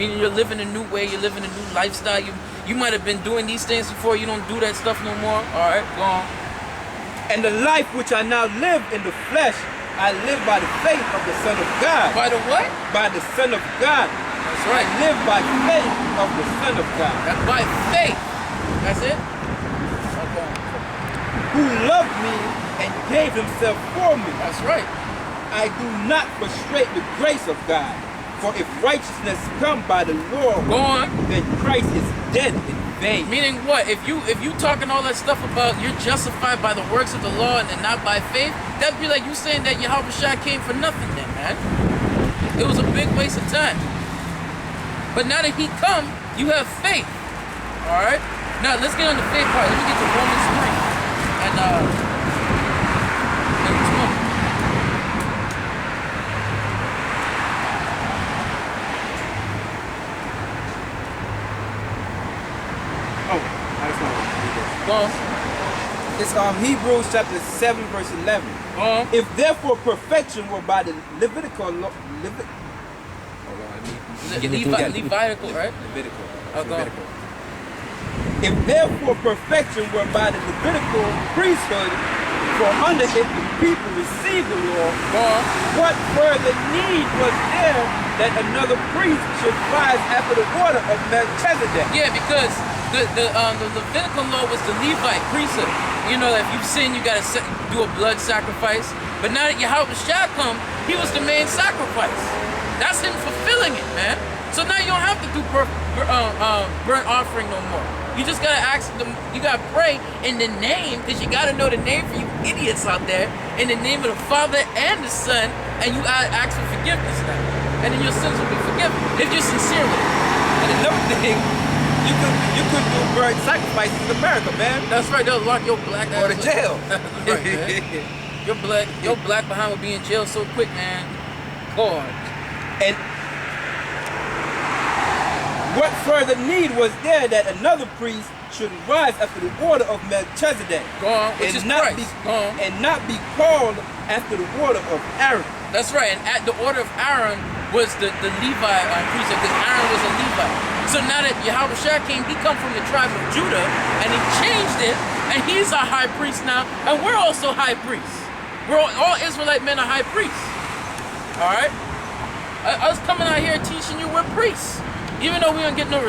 Meaning you're living a new way, you're living a new lifestyle. You might have been doing these things before, you don't do that stuff no more. Alright, go on. And the life which I now live in the flesh, I live by the faith of the Son of God. By the what? By the Son of God. That's right. I live by faith of the Son of God. That's by faith. That's it? Okay. Who loved me and gave himself for me. That's right. I do not frustrate the grace of God. For if righteousness come by the law, go on, then Christ is dead in vain. Meaning what? If you talking all that stuff about you're justified by the works of the law and not by faith, that'd be like you saying that Yahweh Shai came for nothing then, man. It was a big waste of time. But now that he come, you have faith. Alright? Now let's get on the faith part. Let me get to Romans 3 and 20. It's Hebrews chapter 7 verse 11. If therefore perfection were by the Levitical law, Levitical, right? Levitical. Oh, Levitical. If therefore perfection were by the Levitical priesthood, for under it the people received the law, what further need was there that another priest should rise after the order of Melchizedek? Yeah, because the Levitical law was the Levite priesthood. You know that if you sin, you gotta do a blood sacrifice. But now that Yahweh Shai come, he was the main sacrifice. That's him fulfilling it, man. So now you don't have to do burnt offering no more. You just gotta ask them. You gotta pray in the name, because you gotta know the name for you idiots out there. In the name of the Father and the Son, and you gotta ask for forgiveness now, and then your sins will be forgiven if you're sincere with it. And another thing. You could do burnt sacrifices in America, man. That's right, they'll lock your black ass or to jail. Right, man. Your black behind will be in jail so quick, man. Go on. And what further need was there that another priest should rise after the order of Melchizedek? Go on, which is Christ. And not be called after the order of Aaron. That's right, and at the order of Aaron was the Levi priesthood, because Aaron was a Levite. So now that Yahweh Shai came, he come from the tribe of Judah, and he changed it, and he's our high priest now, and we're also high priests. We're all Israelite men are high priests. All right? Us coming out here teaching you we're priests. Even though we don't get no,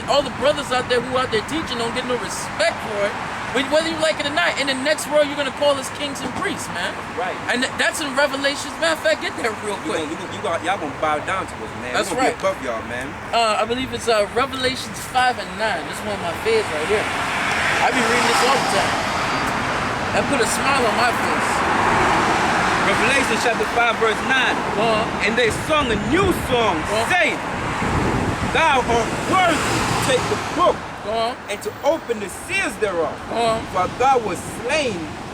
all the brothers out there who out there teaching don't get no respect for it. But whether you like it or not, in the next world you're gonna call us kings and priests, man. Right. And that's in Revelations. Matter of fact, get there real quick. Y'all gonna bow down to us, man. That's right. Above y'all, man. I believe it's Revelations 5 and 9. This is one of my favorites right here. I be reading this all the time. That put a smile on my face. Revelation chapter 5 verse 9. And they sung a new song, saying, Thou art worthy to take the book and to open the seals thereof. For thou was slain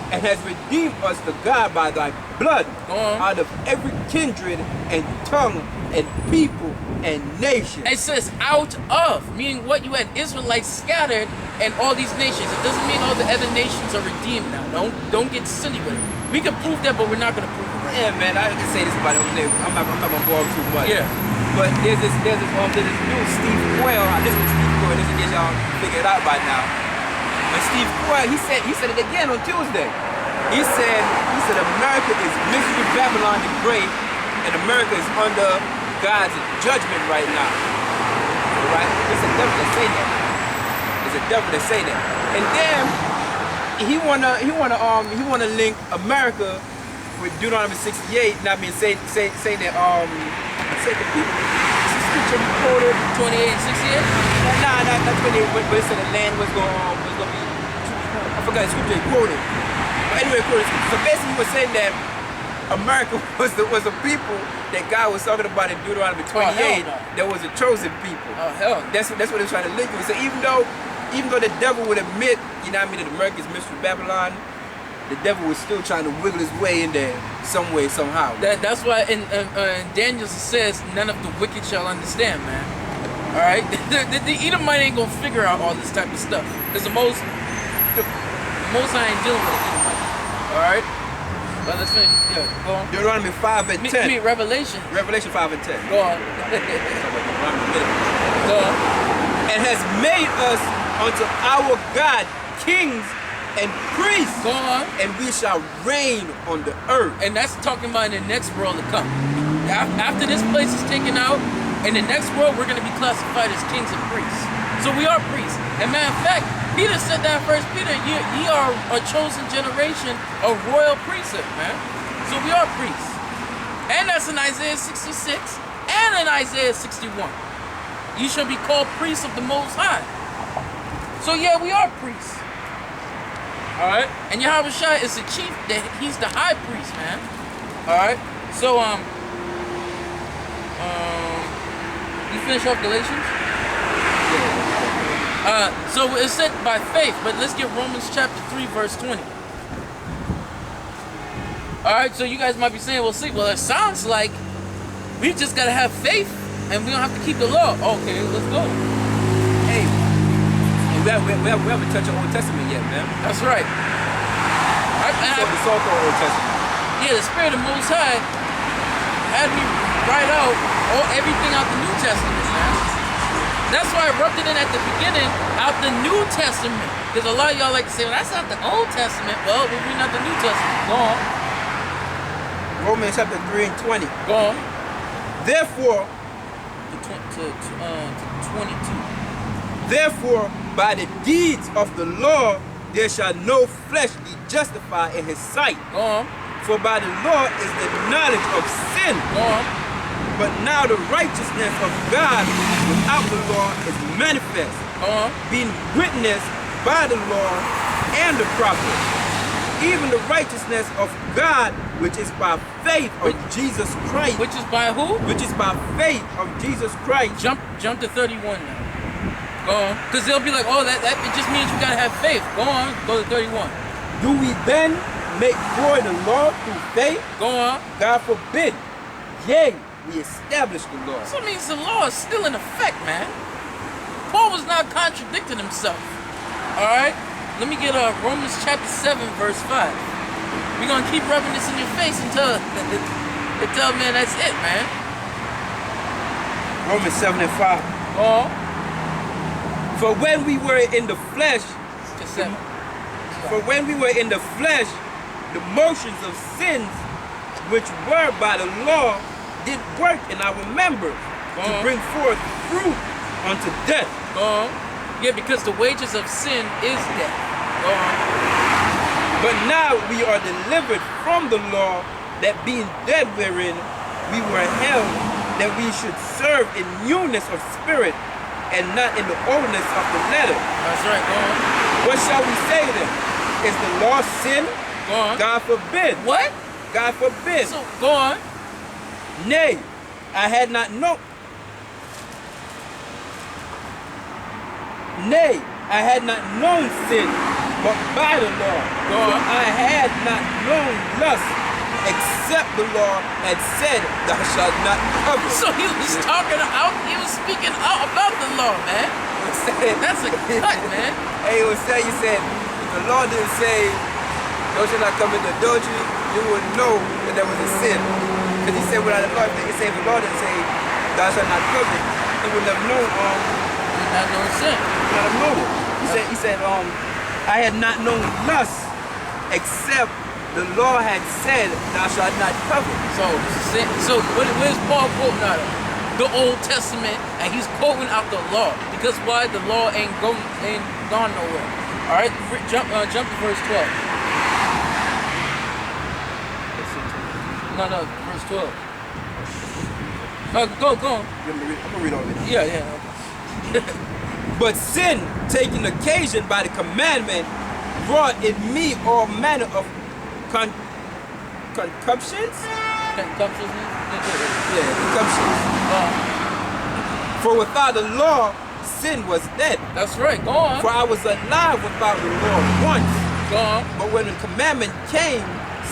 and has redeemed us to God by thy blood out of every kindred and tongue and people and nation. It says out of, meaning what? You had Israelites scattered and all these nations. It doesn't mean all the other nations are redeemed now. Don't get silly with it. We can prove that, but we're not gonna prove it right. Yeah, man, I can say this about it. I'm not gonna go over too much. Yeah. But there's this new Steve Quayle. This is Steve Quayle. This is get y'all figure it out by now. But Steve Quayle, he said it again on Tuesday. He said America is Mystery Babylon the Great, and America is under God's judgment right now. All right? It's a devil that say that. It's a devil that say that. And then he wanna link America with Deuteronomy 68. And I mean say that say the people. It's a scripture quoted 28 and 68. Nah, not 28. But it said the land was gonna be. I forgot the scripture he quoted. But anyway, so basically he was saying that America was the people that God was talking about in Deuteronomy 28. That was a chosen people. Oh hell. That's what they're trying to link with. So even though the devil would admit, you know what I mean, that America is Mystery Babylon, the devil was still trying to wiggle his way in there some way, somehow. That's why in Daniel says, none of the wicked shall understand, man. All right? The Edomite ain't gonna figure out all this type of stuff. Because the most I ain't dealing with the Edomite. All right? Well, let's finish. Yeah, go on. Deuteronomy 5 and 10. Revelation. Revelation 5 and 10. Go on. around the middle. Go on. And has made us unto our God kings and priests. Go on. And we shall reign on the earth. And that's talking about in the next world to come. After this place is taken out, in the next world, we're going to be classified as kings and priests. So we are priests. And matter of fact, Peter said that first. Peter, ye are a chosen generation, a royal priesthood, man. So we are priests. And that's in Isaiah 66 and in Isaiah 61. You shall be called priests of the Most High. So yeah, we are priests. Alright? And Yahweh Shai is the chief, he's the high priest, man. Alright? So, you finish off Galatians? So it said by faith, but let's get Romans chapter 3, verse 20. Alright, so you guys might be saying, well, see, well, it sounds like we just gotta have faith and we don't have to keep the law. Okay, let's go. Hey, and we haven't touched the Old Testament yet, man. That's right. It's all called Old Testament. Yeah, the Spirit of Most High had me write out everything out the New Testament, man. That's why I rubbed it in at the beginning, out the New Testament. Because a lot of y'all like to say, well, that's not the Old Testament. Well, we're reading out the New Testament. Go on. Romans chapter 3 and 20. Go on. Therefore, to 22. Therefore, by the deeds of the law, there shall no flesh be justified in his sight. Go on. For by the law is the knowledge of sin. Go on. But now the righteousness of God without the law is manifest, being witnessed by the law and the prophets, even the righteousness of God, which is by faith of Jesus Christ. Which is by who? Which is by faith of Jesus Christ. Jump to 31 now. Go on. Because they'll be like, oh, that it just means you gotta have faith. Go on. Go to 31. Do we then make void the law through faith? Go on. God forbid. Yea, we establish the law. So it means the law is still in effect, man. Paul was not contradicting himself. Alright? Let me get Romans chapter 7, verse 5. We're going to keep rubbing this in your face until man, that's it, man. Romans 7 and 5. Oh. For when we were in the flesh, the motions of sins which were by the law did work in our members to bring forth fruit unto death. Yeah, because the wages of sin is death. But now we are delivered from the law, that being dead wherein we were held, that we should serve in newness of spirit and not in the oldness of the letter. That's right, go on. What shall we say then? Is the law sin? Go on. God forbid. What? God forbid. So, go on. Nay, I had not known. Nay, I had not known sin, but by the law. For I had not known lust, except the law had said, thou shalt not covet. So he was he was speaking out about the law, man. That's a cut, man. Hey, you said, if the law didn't say, thou shalt not commit adultery, you would know that there was a sin. Because he said without the law, he said if the law didn't say, thou shalt not covet, he wouldn't have known not known sin. Not have known it. He said, I had not known lust, except the law had said, thou shalt not covet. So where's Paul quoting out of? The Old Testament, and he's quoting out the law. Because why? The law ain't gone nowhere. All right, jump to verse 12. No, verse 12. Go on. I'm gonna read all of it. Yeah. But sin, taking occasion by the commandment, brought in me all manner of concupiscence? Concupiscence? Yeah, concupiscence. For without the law, sin was dead. That's right, go on. For I was alive without the law once. Go on. But when the commandment came,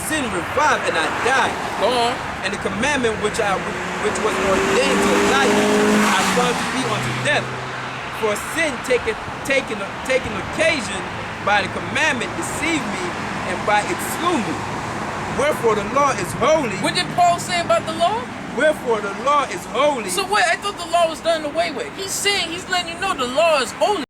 sin revived and I died. Go on. And the commandment which was ordained to life, I found to be unto death. For sin taking occasion by the commandment deceived me, and by it slew me. Wherefore the law is holy. What did Paul say about the law? Wherefore the law is holy. So wait, I thought the law was done away with. He's saying, he's letting you know the law is holy.